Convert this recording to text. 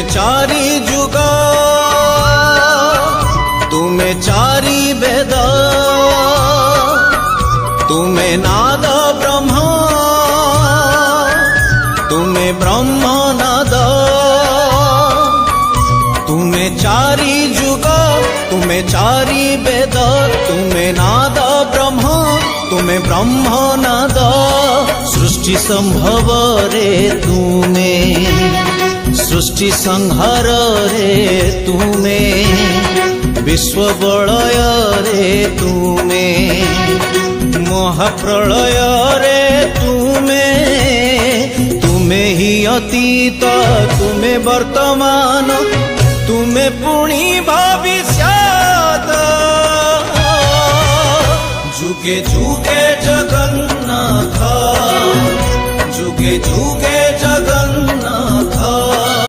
चारि जुग, तुमे चारि वेद, तुमे नाद ब्रह्म, तुमे ब्रह्म नाद। तुमे चारि जुग, तुमे चारि वेद, तुमे नाद ब्रह्म, तुमे ब्रह्म नाद। सृष्टि संभव रे तुमे, सृष्टि संहार रे तुमे, विश्व बलय रे तुमे, महाप्रलय रे तुमे। तुमे ही अतीत, तुमे वर्तमान, तुमे पुणी भविष्यत। जुगे जुगे जगन्नाथ, जुगे जुगे